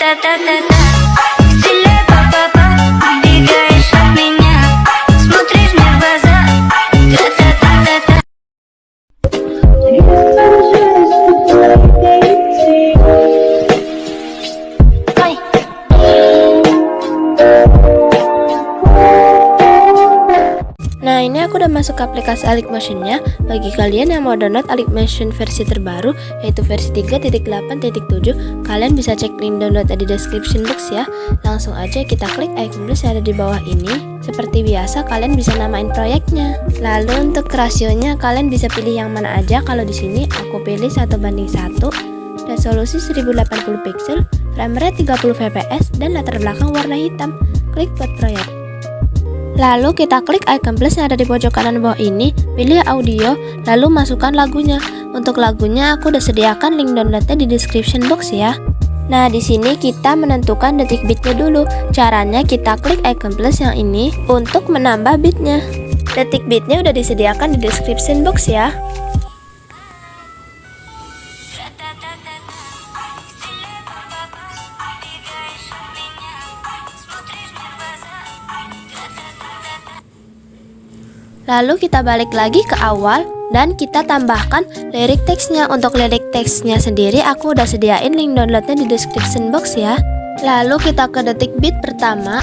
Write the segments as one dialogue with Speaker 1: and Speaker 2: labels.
Speaker 1: Тра-та-та-та-та. Стреляй, па-па-па, убегаешь от меня, смотришь мне в глаза. Тра-та-та-та-та.
Speaker 2: Nah, ini aku udah masuk ke aplikasi Alik Motion-nya. Bagi kalian yang mau download Alik Motion versi terbaru, yaitu versi 3.8.7, kalian bisa cek link download di description box ya. Langsung aja kita klik icon plus yang ada di bawah ini. Seperti biasa, kalian bisa namain proyeknya. Lalu untuk rasionya, kalian bisa pilih yang mana aja. Kalau di sini aku pilih 1:1, resolusi 1080 pixel, frame rate 30 fps, dan latar belakang warna hitam. Klik buat proyek. Lalu kita klik icon plus yang ada di pojok kanan bawah ini, pilih audio, lalu masukkan lagunya. Untuk lagunya aku udah sediakan link downloadnya di description box ya. Nah, di sini kita menentukan detik beatnya dulu. Caranya kita klik icon plus yang ini untuk menambah beatnya. Detik beatnya udah disediakan di description box ya. Lalu kita balik lagi ke awal dan kita tambahkan lirik teksnya. Untuk lirik teksnya sendiri aku udah sediain link downloadnya di description box ya. Lalu kita ke detik beat pertama,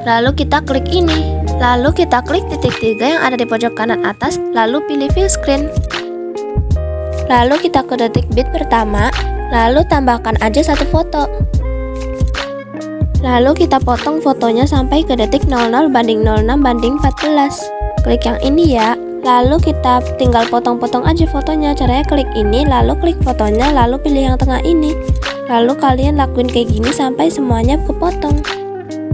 Speaker 2: lalu kita klik ini. Lalu kita klik titik 3 yang ada di pojok kanan atas, lalu pilih full screen. Lalu kita ke detik beat pertama, lalu tambahkan aja satu foto. Lalu kita potong fotonya sampai ke detik 00:06:14. Klik yang ini ya. Lalu kita tinggal potong-potong aja fotonya. Caranya klik ini, lalu klik fotonya, lalu pilih yang tengah ini. Lalu kalian lakuin kayak gini sampai semuanya kepotong.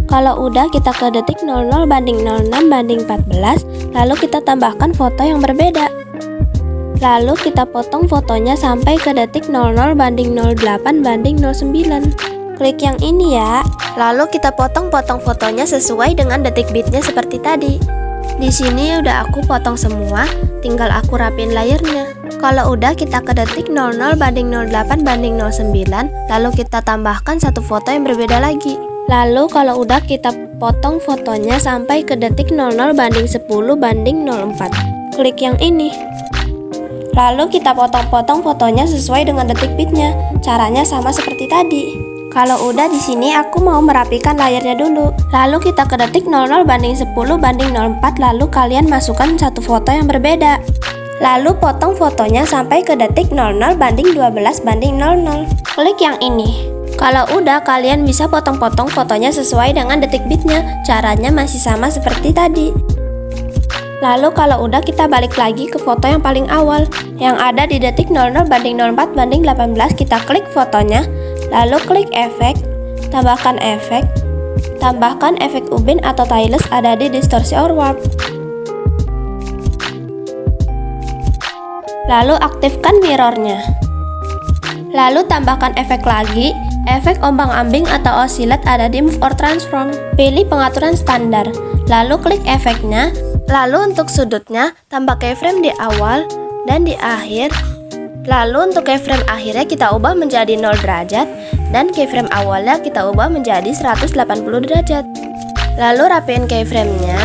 Speaker 2: Kalau udah, kita ke detik 00:06:14. Lalu kita tambahkan foto yang berbeda. Lalu kita potong fotonya sampai ke detik 00:08:09. Klik yang ini ya. Lalu kita potong-potong fotonya sesuai dengan detik beatnya seperti tadi. Di sini udah aku potong semua, tinggal aku rapin layernya. Kalau udah, kita ke detik 00:08:09, lalu kita tambahkan satu foto yang berbeda lagi. Lalu kalau udah, kita potong fotonya sampai ke detik 00:10:04. Klik yang ini. Lalu kita potong-potong fotonya sesuai dengan detik beatnya. Caranya sama seperti tadi. Kalau udah, di sini aku mau merapikan layarnya dulu. Lalu kita ke detik 00:10:04, lalu kalian masukkan satu foto yang berbeda. Lalu potong fotonya sampai ke detik 00:12:00. Klik yang ini. Kalau udah, kalian bisa potong-potong fotonya sesuai dengan detik beatnya. Caranya masih sama seperti tadi. Lalu kalau udah, kita balik lagi ke foto yang paling awal yang ada di detik 00:04:18. Kita klik fotonya. Lalu klik efek, tambahkan efek ubin atau tailless ada di distorsi or warp. Lalu aktifkan mirrornya. Lalu tambahkan efek lagi, efek ombang-ambing atau oscillate ada di move or transform. Pilih pengaturan standar, lalu klik efeknya. Lalu untuk sudutnya, tambah keyframe di awal dan di akhir. Lalu untuk keyframe akhirnya kita ubah menjadi 0 derajat dan keyframe awalnya kita ubah menjadi 180 derajat. Lalu rapiin keyframe-nya.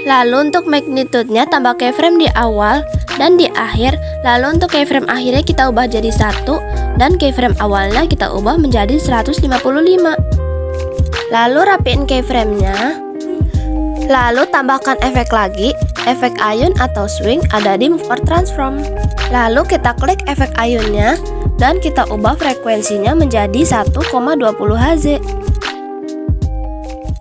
Speaker 2: Lalu untuk magnitude-nya tambah keyframe di awal dan di akhir. Lalu untuk keyframe akhirnya kita ubah jadi 1 dan keyframe awalnya kita ubah menjadi 155. Lalu rapiin keyframe-nya. Lalu tambahkan efek lagi, efek ayun atau swing ada di move or transform. Lalu kita klik efek ayunnya dan kita ubah frekuensinya menjadi 1,20 Hz.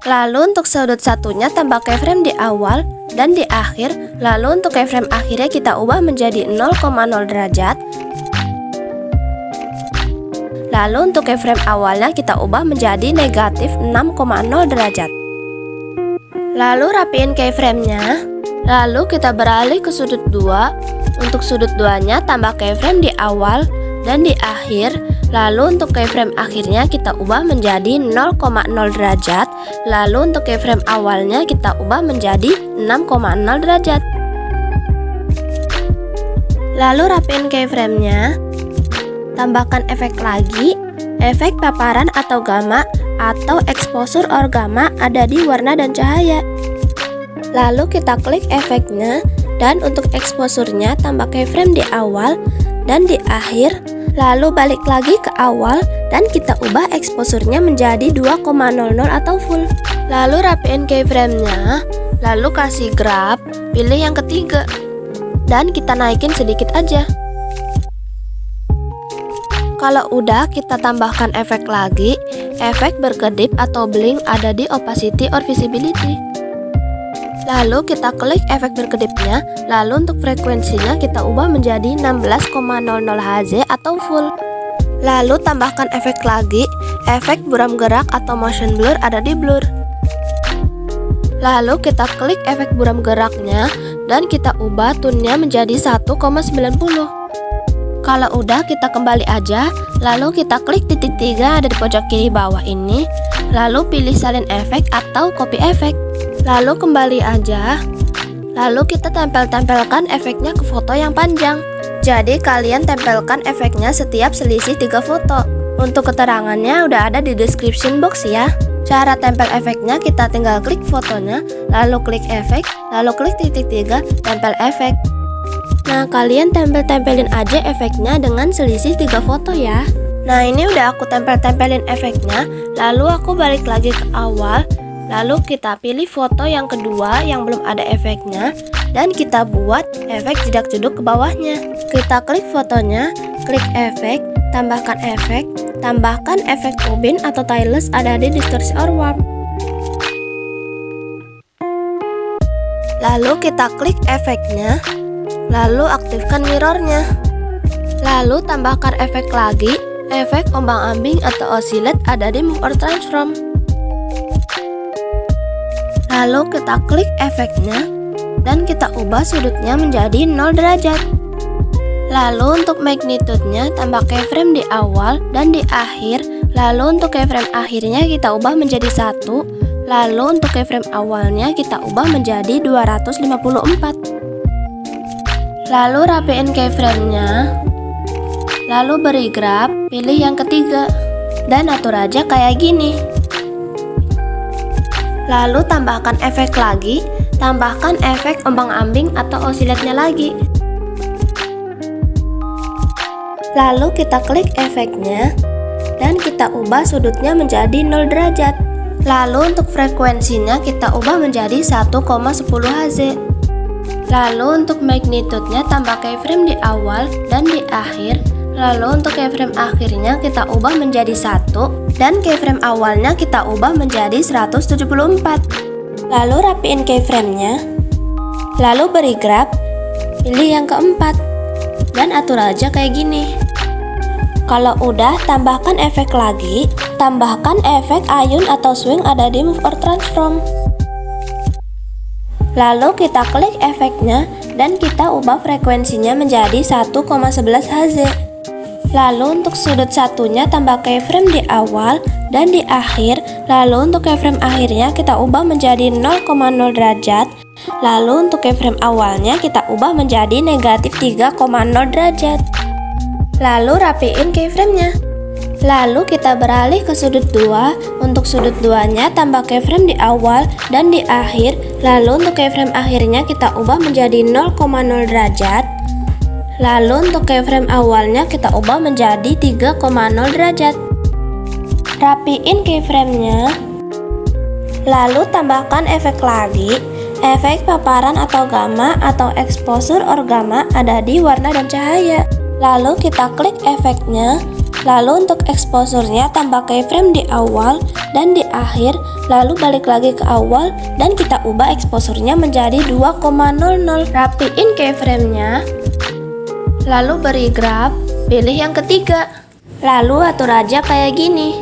Speaker 2: Lalu untuk sudut satunya tambah keyframe di awal dan di akhir. Lalu untuk keyframe akhirnya kita ubah menjadi 0,0 derajat. Lalu untuk keyframe awalnya kita ubah menjadi negatif 6,0 derajat. Lalu rapiin keyframe-nya. Lalu kita beralih ke sudut 2. Untuk sudut 2-nya tambah keyframe di awal dan di akhir. Lalu untuk keyframe akhirnya kita ubah menjadi 0,0 derajat. Lalu untuk keyframe awalnya kita ubah menjadi 6,0 derajat. Lalu rapiin keyframe-nya. Tambahkan efek lagi, efek paparan atau gamma atau exposure or gamma ada di warna dan cahaya. Lalu kita klik efeknya, dan untuk exposure-nya tambah keyframe di awal dan di akhir. Lalu balik lagi ke awal dan kita ubah exposure-nya menjadi 2,00 atau full. Lalu rapiin keyframe-nya, lalu kasih grab, pilih yang ketiga, dan kita naikin sedikit aja. Kalau udah, kita tambahkan efek lagi. Efek berkedip atau blink ada di opacity or visibility. Lalu kita klik efek berkedipnya, lalu untuk frekuensinya kita ubah menjadi 16,00 Hz atau full. Lalu tambahkan efek lagi, efek buram gerak atau motion blur ada di blur. Lalu kita klik efek buram geraknya, dan kita ubah tone-nya menjadi 1,90. Kalau udah, kita kembali aja, lalu kita klik titik 3 ada di pojok kiri bawah ini, lalu pilih salin efek atau copy efek. Lalu kembali aja, lalu kita tempelkan efeknya ke foto yang panjang. Jadi kalian tempelkan efeknya setiap selisih 3 foto. Untuk keterangannya udah ada di description box ya. Cara tempel efeknya, kita tinggal klik fotonya, lalu klik efek, lalu klik titik 3, tempel efek. Nah, kalian tempelin aja efeknya dengan selisih 3 foto ya. Nah, ini udah aku tempelin efeknya, lalu aku balik lagi ke awal. Lalu kita pilih foto yang kedua yang belum ada efeknya, dan kita buat efek jedak jeduk ke bawahnya. Kita klik fotonya, klik efek, tambahkan efek ubin atau tailless ada di distorsi or warp. Lalu kita klik efeknya, lalu aktifkan mirrornya. Lalu tambahkan efek lagi, efek ombang-ambing atau oscillate ada di move or transform. Lalu kita klik efeknya, dan kita ubah sudutnya menjadi 0 derajat. Lalu untuk magnitude-nya tambah keyframe di awal dan di akhir. Lalu untuk keyframe akhirnya kita ubah menjadi 1. Lalu untuk keyframe awalnya kita ubah menjadi 254. Lalu rapiin keyframe-nya, lalu beri grab, pilih yang ketiga, dan atur aja kayak gini. Lalu tambahkan efek lagi, tambahkan efek ombang-ambing atau oscillate-nya lagi. Lalu kita klik efeknya, dan kita ubah sudutnya menjadi 0 derajat. Lalu untuk frekuensinya kita ubah menjadi 1,10 Hz. Lalu untuk magnitude-nya tambah keyframe di awal dan di akhir. Lalu untuk keyframe akhirnya kita ubah menjadi 1, dan keyframe awalnya kita ubah menjadi 174. Lalu rapiin keyframe-nya, lalu beri grab, pilih yang keempat, dan atur aja kayak gini. Kalau udah, tambahkan efek lagi, tambahkan efek ayun atau swing ada di move or transform. Lalu kita klik efeknya, dan kita ubah frekuensinya menjadi 1,11 Hz. Lalu untuk sudut satunya tambah keyframe di awal dan di akhir. Lalu untuk keyframe akhirnya kita ubah menjadi 0,0 derajat. Lalu untuk keyframe awalnya kita ubah menjadi negatif 3,0 derajat. Lalu rapiin keyframe-nya. Lalu kita beralih ke sudut 2. Untuk sudut 2-nya tambah keyframe di awal dan di akhir. Lalu untuk keyframe akhirnya kita ubah menjadi 0,0 derajat. Lalu untuk keyframe awalnya kita ubah menjadi 3,0 derajat. Rapiin keyframe-nya. Lalu tambahkan efek lagi, efek paparan atau gamma atau exposure or gamma ada di warna dan cahaya. Lalu kita klik efeknya. Lalu untuk exposure-nya tambah keyframe di awal dan di akhir. Lalu balik lagi ke awal dan kita ubah exposure-nya menjadi 2,00. Rapiin keyframe-nya. Lalu beri grab, pilih yang ketiga. Lalu atur aja kayak gini.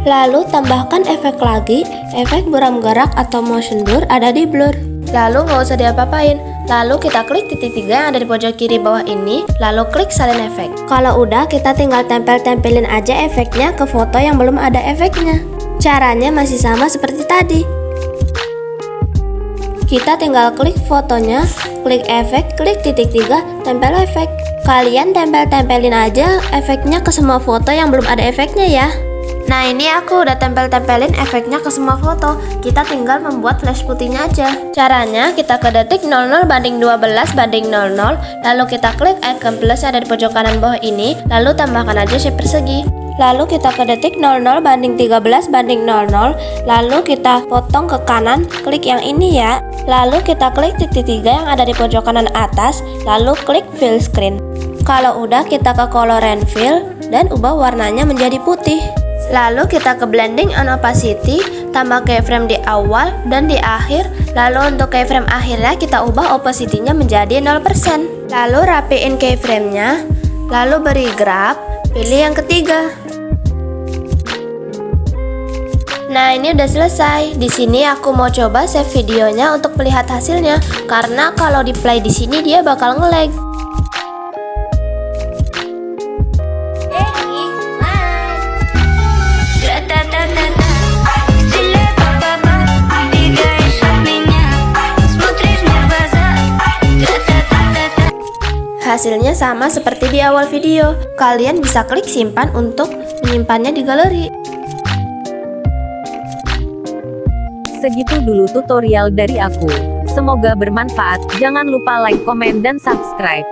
Speaker 2: Lalu tambahkan efek lagi, efek buram gerak atau motion blur ada di blur. Lalu nggak usah diapa-apain. Lalu kita klik titik 3 yang ada di pojok kiri bawah ini, lalu klik salin efek. Kalau udah, kita tinggal tempelin aja efeknya ke foto yang belum ada efeknya. Caranya masih sama seperti tadi. Kita tinggal klik fotonya, klik efek, klik titik 3, tempel efek. Kalian tempel-tempelin aja efeknya ke semua foto yang belum ada efeknya ya. Nah, ini aku udah tempel-tempelin efeknya ke semua foto. Kita tinggal membuat flash putihnya aja. Caranya kita ke detik 00 banding 12 banding 00, lalu kita klik icon plus yang ada di pojok kanan bawah ini, lalu tambahkan aja shape persegi. Lalu kita ke detik 00 banding 13 banding 00, lalu kita potong ke kanan, klik yang ini ya. Lalu kita klik titik 3 yang ada di pojok kanan atas, lalu klik fill screen. Kalau udah, kita ke color and fill dan ubah warnanya menjadi putih. Lalu kita ke blending and opacity, tambah keyframe di awal dan di akhir. Lalu untuk keyframe akhirnya kita ubah opacity-nya menjadi 0%. Lalu rapiin keyframe-nya, lalu beri grab, pilih yang ketiga. Nah, ini udah selesai. Di sini aku mau coba save videonya untuk melihat hasilnya, karena kalau di play di sini dia bakal nge-lag. Hasilnya sama seperti di awal video. Kalian bisa klik simpan untuk menyimpannya di galeri.
Speaker 3: Segitu dulu tutorial dari aku. Semoga bermanfaat. Jangan lupa like, komen, dan subscribe.